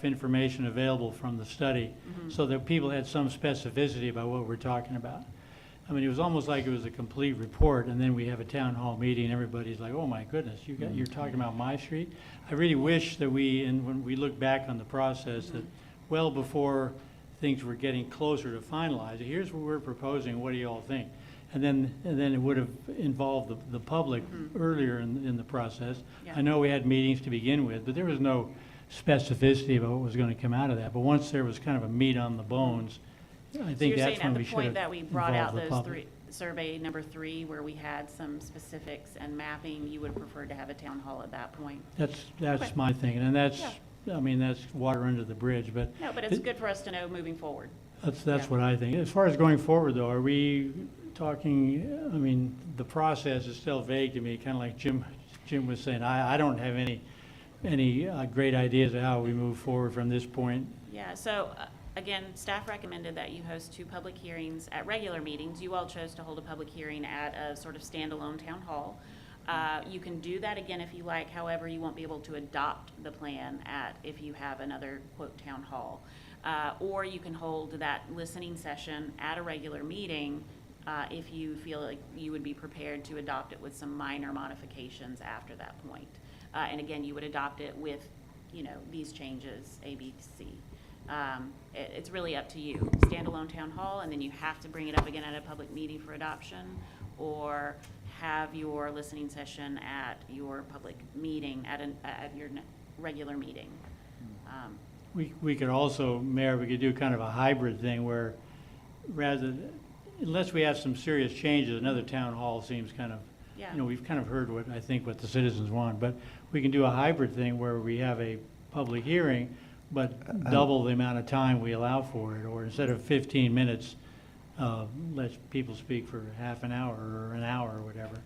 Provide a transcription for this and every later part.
information available from the study so that people had some specificity about what we're talking about. I mean, it was almost like it was a complete report, and then we have a town hall meeting, and everybody's like, oh my goodness, you're talking about my street? I really wish that when we look back on the process, that well before things were getting closer to finalize, here's what we're proposing, what do you all think? And then it would have involved the public earlier in the process. Yeah. I know we had meetings to begin with, but there was no specificity about what was going to come out of that. But once there was kind of a meat on the bones, I think that's when we should have So you're saying at the point that we brought out involved the those public. survey number 3, where we had some specifics and mapping, you would prefer to have a town hall at that point? That's Okay. my thinking, and that's, Yeah. I mean, that's water under the bridge, but No, but it's good for us to know moving forward. that's Yeah. what I think. As far as going forward, though, are we talking, I mean, the process is still vague to me, kind of like Jim was saying. I don't have any great ideas of how we move forward from this point. Yeah, so again, staff recommended that you host 2 public hearings at regular meetings. You all chose to hold a public hearing at a sort of standalone town hall. You can do that again if you like. However, you won't be able to adopt the plan if you have another quote town hall. Or you can hold that listening session at a regular meeting if you feel like you would be prepared to adopt it with some minor modifications after that point. And again, you would adopt it with, these changes, A, B, C. It's really up to you. Standalone town hall, and then you have to bring it up again at a public meeting for adoption, or have your listening session at your public meeting, at your regular meeting. We could also, Mayor, we could do kind of a hybrid thing where unless we have some serious changes, another town hall seems kind of, Yeah. we've kind of heard what the citizens want, but we can do a hybrid thing where we have a public hearing, but double the amount of time we allow for it, or instead of 15 minutes, let people speak for half an hour or an hour or whatever.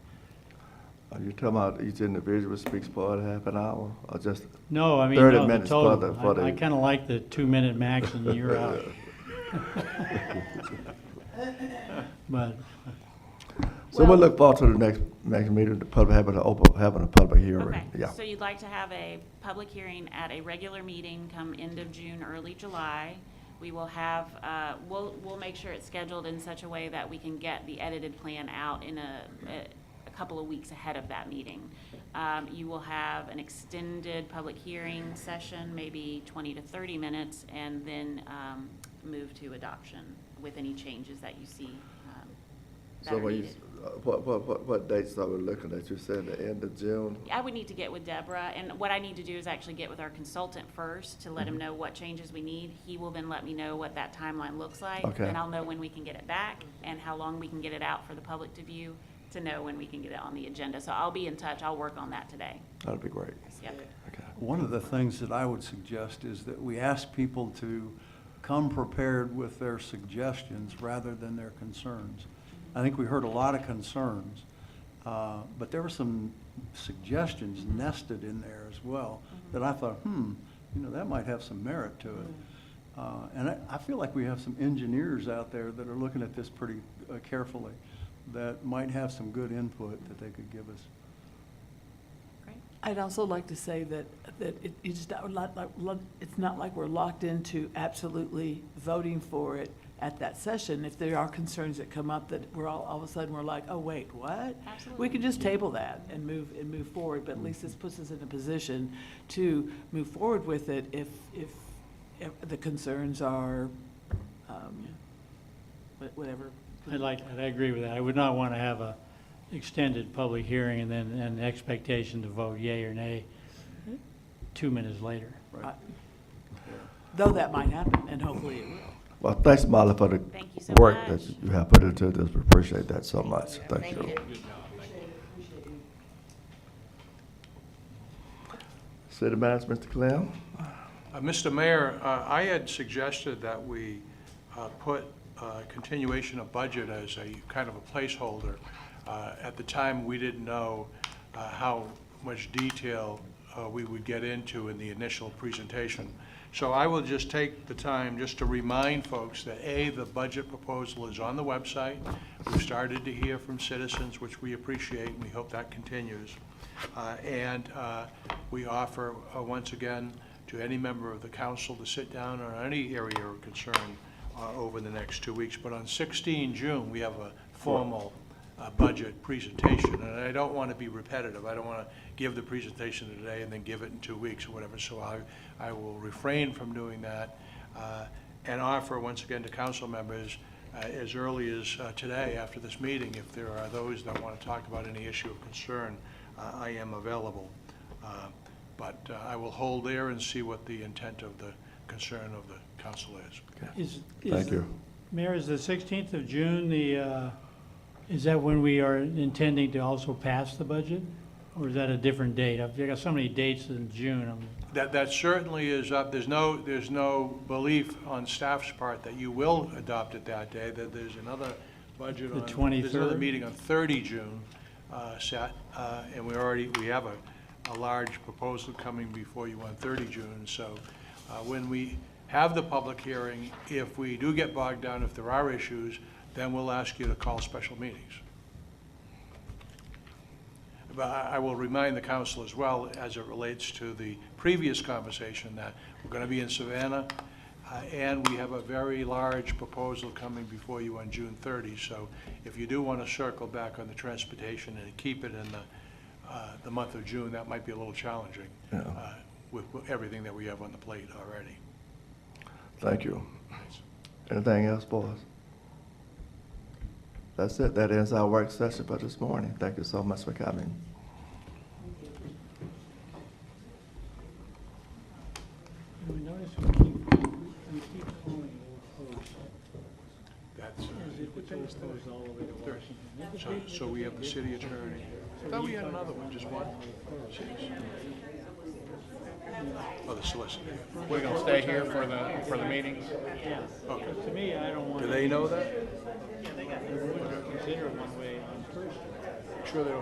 Are you talking about each individual speaks for half an hour, or just? No, I mean, 30 no, the minutes total. for the- I kind of like the 2-minute max and you're out. But So we'll look forward to the next meeting, the public, having a public hearing. Okay, Yeah. so you'd like to have a public hearing at a regular meeting come end of June, early July. We will have, we'll make sure it's scheduled in such a way that we can get the edited plan out in a couple of weeks ahead of that meeting. You will have an extended public hearing session, maybe 20 to 30 minutes, and then move to adoption with any changes that you see that So are when you, needed. what dates are we looking at? You said the end of June? I would need to get with Deborah, and what I need to do is actually get with our consultant first to let him know what changes we need. He will then let me know what that timeline looks like. Okay. And I'll know when we can get it back and how long we can get it out for the public to view to know when we can get it on the agenda. So I'll be in touch. I'll work on that today. That'd be great. Yep. Okay. One of the things that I would suggest is that we ask people to come prepared with their suggestions rather than their concerns. I think we heard a lot of concerns, but there were some suggestions nested in there as well that I thought, that might have some merit to it. And I feel like we have some engineers out there that are looking at this pretty carefully that might have some good input that they could give us. Great. I'd also like to say that it's not like we're locked into absolutely voting for it at that session. If there are concerns that come up that we're all of a sudden we're like, oh, wait, what? Absolutely. We can just table that and move forward, but at least this puts us in a position to move forward with it if the concerns are, whatever. I agree with that. I would not want to have a extended public hearing and then an expectation to vote yea or nay 2 minutes later. Right. Though that might happen, and hopefully it will. Well, thanks, Marla, for the Thank you so work much. that you have put into this. We appreciate that so much. Thank you. City Manager, Mr. Clem? Mr. Mayor, I had suggested that we put continuation of budget as a kind of a placeholder. At the time, we didn't know how much detail we would get into in the initial presentation. So I will just take the time just to remind folks that A, the budget proposal is on the website. We've started to hear from citizens, which we appreciate, and we hope that continues. And we offer, once again, to any member of the council to sit down on any area of concern over the next 2 weeks. But on 16 June, we have a formal budget presentation, and I don't want to be repetitive. I don't want to give the presentation today and then give it in 2 weeks or whatever, so I will refrain from doing that and offer, once again, to council members, as early as today, after this meeting, if there are those that want to talk about any issue of concern, I am available. But I will hold there and see what the intent of the concern of the council is. Thank you. Mayor, is the 16th of June is that when we are intending to also pass the budget? Or is that a different date? I've got so many dates in June. That certainly is up. There's no belief on staff's part that you will adopt it that day, that there's another budget The on, there's another 23rd? meeting on 30 June set, and we have a large proposal coming before you on 30 June. So when we have the public hearing, if we do get bogged down, if there are issues, then we'll ask you to call special meetings. But I will remind the council as well, as it relates to the previous conversation, that we're going to be in Savannah, and we have a very large proposal coming before you on June 30. So if you do want to circle back on the transportation and keep it in the month of June, that might be a little challenging with everything that we have on the plate already. Thank you. Anything else, boys? That's it. That ends our work session for this morning. Thank you so much for coming. We notice we keep calling Old Post. That's, As if it's Old Post all the way to Washington. so we have the city attorney. I thought we had another one, just one? Oh, the solicitor. We're gonna stay here for the meetings? Yeah. Okay. To me, I don't want Do to they know that? consider it one way on Thursday. Sure they don't